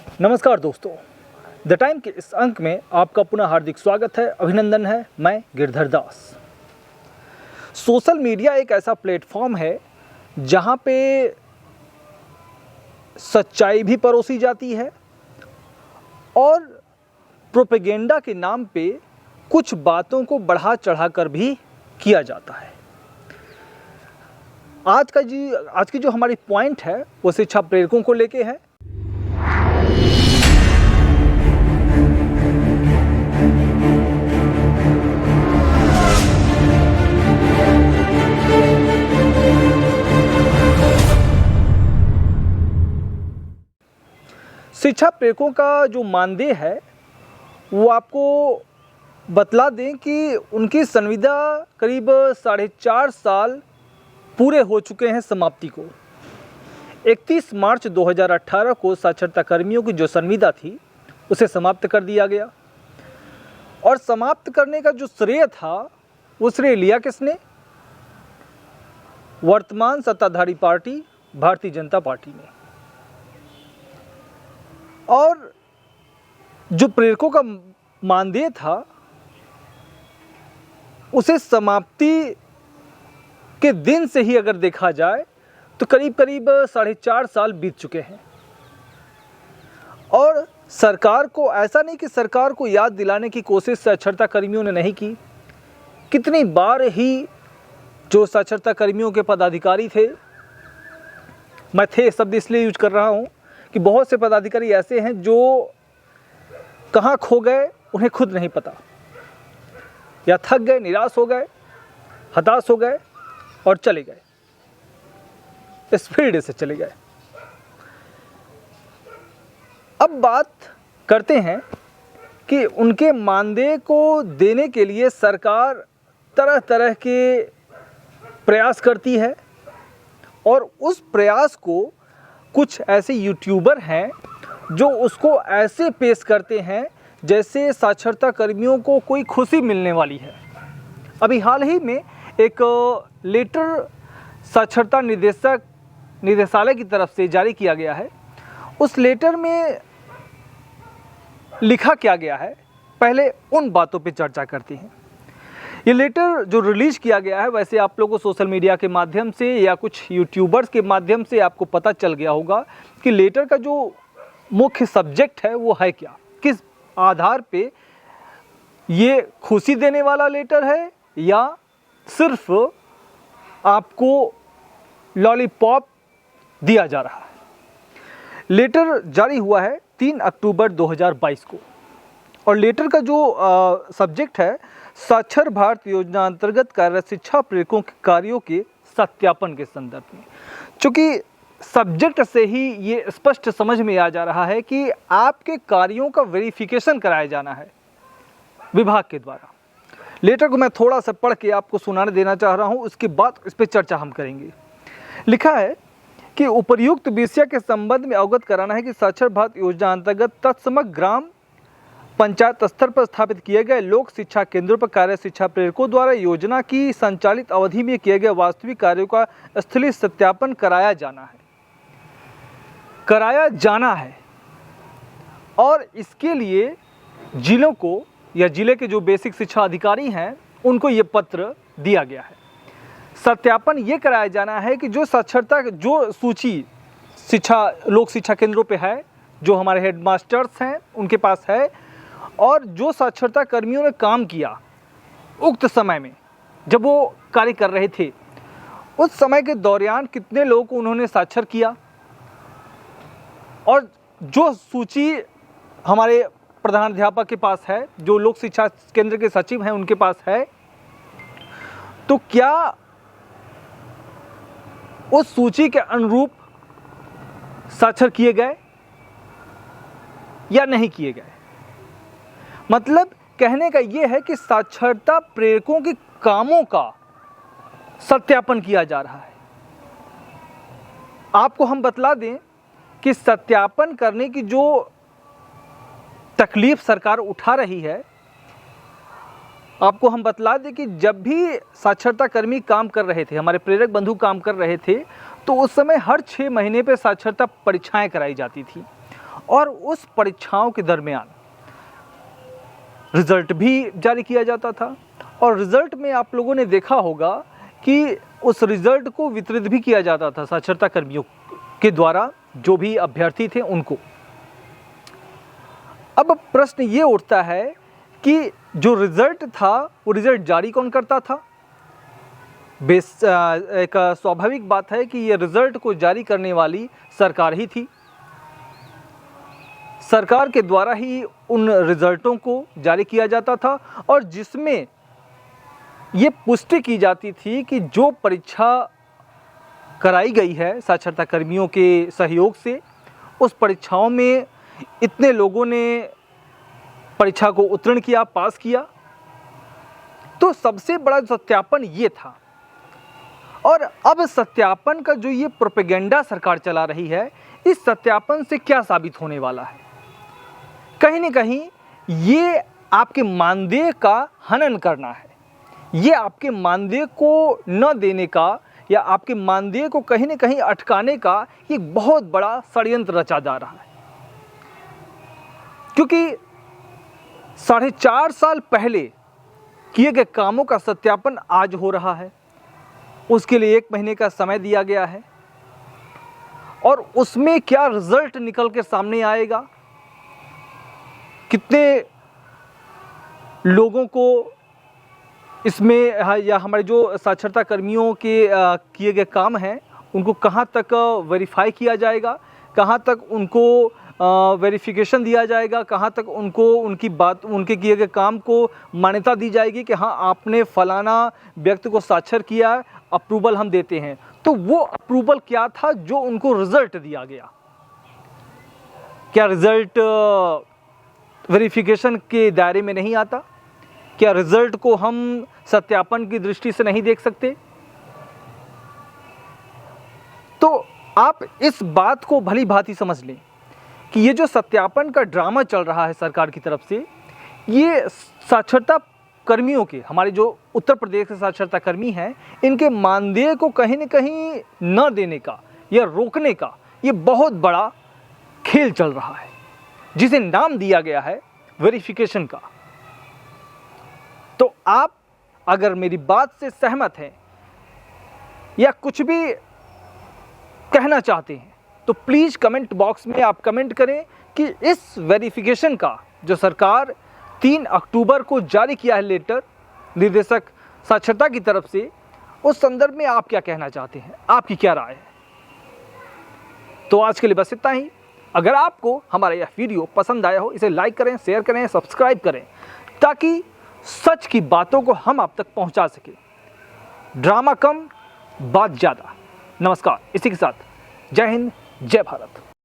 नमस्कार दोस्तों, the time के इस अंक में आपका पुनः हार्दिक स्वागत है, अभिनंदन है। मैं गिरधर दास। सोशल मीडिया एक ऐसा प्लेटफॉर्म है जहां पे सच्चाई भी परोसी जाती है और प्रोपेगेंडा के नाम पे कुछ बातों को बढ़ा चढ़ाकर भी किया जाता है। आज की जो हमारी पॉइंट है वो शिक्षा प्रेरकों को लेके है। शिक्षा प्रेरकों का जो मानदेय है वो आपको बतला दें कि उनकी संविदा करीब 4.5 साल पूरे हो चुके हैं समाप्ति को। 31 मार्च 2018 को साक्षरता कर्मियों की जो संविदा थी उसे समाप्त कर दिया गया और समाप्त करने का जो श्रेय था वो श्रेय लिया किसने? वर्तमान सत्ताधारी पार्टी भारतीय जनता पार्टी ने। और जो प्रेरकों का मानदेय था उसे समाप्ति के दिन से ही अगर देखा जाए तो करीब 4.5 साल बीत चुके हैं। और सरकार को, ऐसा नहीं कि सरकार को याद दिलाने की कोशिश साक्षरता कर्मियों ने नहीं की। कितनी बार ही जो साक्षरता कर्मियों के पदाधिकारी थे, मैं थे शब्द इसलिए यूज कर रहा हूँ कि बहुत से पदाधिकारी ऐसे हैं जो कहाँ खो गए उन्हें खुद नहीं पता, या थक गए, निराश हो गए, हताश हो गए और चले गए, इस फील्ड से चले गए। अब बात करते हैं कि उनके मानदेय को देने के लिए सरकार तरह तरह के प्रयास करती है और उस प्रयास को कुछ ऐसे यूट्यूबर हैं जो उसको ऐसे पेश करते हैं जैसे साक्षरता कर्मियों को कोई खुशी मिलने वाली है। अभी हाल ही में एक लेटर साक्षरता निदेशालय की तरफ से जारी किया गया है। उस लेटर में लिखा क्या गया है, पहले उन बातों पे चर्चा करते हैं। ये लेटर जो रिलीज किया गया है, वैसे आप लोगों को सोशल मीडिया के माध्यम से या कुछ यूट्यूबर्स के माध्यम से आपको पता चल गया होगा कि लेटर का जो मुख्य सब्जेक्ट है वो है क्या, किस आधार पे ये खुशी देने वाला लेटर है या सिर्फ आपको लॉलीपॉप दिया जा रहा है। लेटर जारी हुआ है 3 अक्टूबर 2022 को और लेटर का जो सब्जेक्ट है साक्षर भारत योजना अंतर्गत कार्यरत शिक्षा प्रेरकों के कार्यों के सत्यापन के संदर्भ में। चूँकि सब्जेक्ट से ही ये स्पष्ट समझ में आ जा रहा है कि आपके कार्यों का वेरिफिकेशन कराया जाना है विभाग के द्वारा। लेटर को मैं थोड़ा सा पढ़ के आपको सुनाने देना चाह रहा हूँ, उसके बाद इस पर चर्चा हम करेंगे। लिखा है कि उपर्युक्त विषय के संबंध में अवगत कराना है कि साक्षर भारत योजना अंतर्गत तत्समक ग्राम पंचायत स्तर पर स्थापित किए गए लोक शिक्षा केंद्रों पर कार्य शिक्षा प्रेरकों द्वारा योजना की संचालित अवधि में किए गए वास्तविक कार्यों का स्थलीय सत्यापन कराया जाना है और इसके लिए जिलों को या जिले के जो बेसिक शिक्षा अधिकारी हैं उनको ये पत्र दिया गया है। सत्यापन ये कराया जाना है कि जो साक्षरता जो सूची लोक शिक्षा केंद्रों पे है, जो हमारे हेडमास्टर्स हैं उनके पास है, और जो साक्षरता कर्मियों ने काम किया उक्त समय में जब वो कार्य कर रहे थे, उस समय के दौरान कितने लोगों को उन्होंने साक्षर किया, और जो सूची हमारे प्रधानाध्यापक के पास है, जो लोक शिक्षा केंद्र के सचिव हैं उनके पास है, तो क्या उस सूची के अनुरूप साक्षर किए गए या नहीं किए गए। मतलब कहने का ये है कि साक्षरता प्रेरकों के कामों का सत्यापन किया जा रहा है। आपको हम बतला दें कि सत्यापन करने की जो तकलीफ सरकार उठा रही है, आपको हम बतला दें कि जब भी साक्षरता कर्मी काम कर रहे थे, हमारे प्रेरक बंधु काम कर रहे थे, तो उस समय हर 6 महीने पे साक्षरता परीक्षाएं कराई जाती थी और उस परीक्षाओं के दरमियान रिजल्ट भी जारी किया जाता था और रिजल्ट में आप लोगों ने देखा होगा कि उस रिजल्ट को वितरित भी किया जाता था साक्षरता कर्मियों के द्वारा, जो भी अभ्यर्थी थे उनको। अब प्रश्न ये उठता है कि जो रिजल्ट था वो रिजल्ट जारी कौन करता था? एक स्वाभाविक बात है कि ये रिजल्ट को जारी करने वाली सरकार ही थी। सरकार के द्वारा ही उन रिजल्टों को जारी किया जाता था और जिसमें ये पुष्टि की जाती थी कि जो परीक्षा कराई गई है साक्षरता कर्मियों के सहयोग से, उस परीक्षाओं में इतने लोगों ने परीक्षा को उत्तीर्ण किया, पास किया। तो सबसे बड़ा सत्यापन ये था। और अब सत्यापन का जो ये प्रोपेगेंडा सरकार चला रही है, इस सत्यापन से क्या साबित होने वाला है? कहीं न कहीं ये आपके मानदेय का हनन करना है। ये आपके मानदेय को न देने का या आपके मानदेय को कहीं न कहीं अटकाने का ये बहुत बड़ा षड्यंत्र रचा जा रहा है। क्योंकि 4.5 साल पहले किए गए कामों का सत्यापन आज हो रहा है, उसके लिए 1 महीने का समय दिया गया है और उसमें क्या रिजल्ट निकल के सामने आएगा, कितने लोगों को इसमें या हमारे जो साक्षरता कर्मियों के किए गए काम हैं उनको कहाँ तक वेरीफाई किया जाएगा, कहाँ तक उनको वेरिफिकेशन दिया जाएगा, कहाँ तक उनको उनके किए गए काम को मान्यता दी जाएगी कि हाँ आपने फलाना व्यक्ति को साक्षर किया है, अप्रूवल हम देते हैं। तो वो अप्रूवल क्या था जो उनको रिजल्ट दिया गया? क्या रिजल्ट वेरिफिकेशन के दायरे में नहीं आता? क्या रिजल्ट को हम सत्यापन की दृष्टि से नहीं देख सकते? तो आप इस बात को भली भांति समझ लें कि ये जो सत्यापन का ड्रामा चल रहा है सरकार की तरफ से, ये साक्षरता कर्मियों के, हमारे जो उत्तर प्रदेश के साक्षरता कर्मी हैं, इनके मानदेय को कहीं न कहीं न देने का या रोकने का ये बहुत बड़ा खेल चल रहा है, जिसे नाम दिया गया है वेरिफिकेशन का। तो आप अगर मेरी बात से सहमत हैं या कुछ भी कहना चाहते हैं तो प्लीज़ कमेंट बॉक्स में आप कमेंट करें कि इस वेरिफिकेशन का जो सरकार 3 अक्टूबर को जारी किया है लेटर निर्देशक साक्षरता की तरफ से, उस संदर्भ में आप क्या कहना चाहते हैं, आपकी क्या राय है? तो आज के लिए बस इतना ही। अगर आपको हमारा यह वीडियो पसंद आया हो, इसे लाइक करें, शेयर करें, सब्सक्राइब करें, ताकि सच की बातों को हम आप तक पहुंचा सकें। ड्रामा कम, बात ज़्यादा। नमस्कार। इसी के साथ जय हिंद, जय भारत।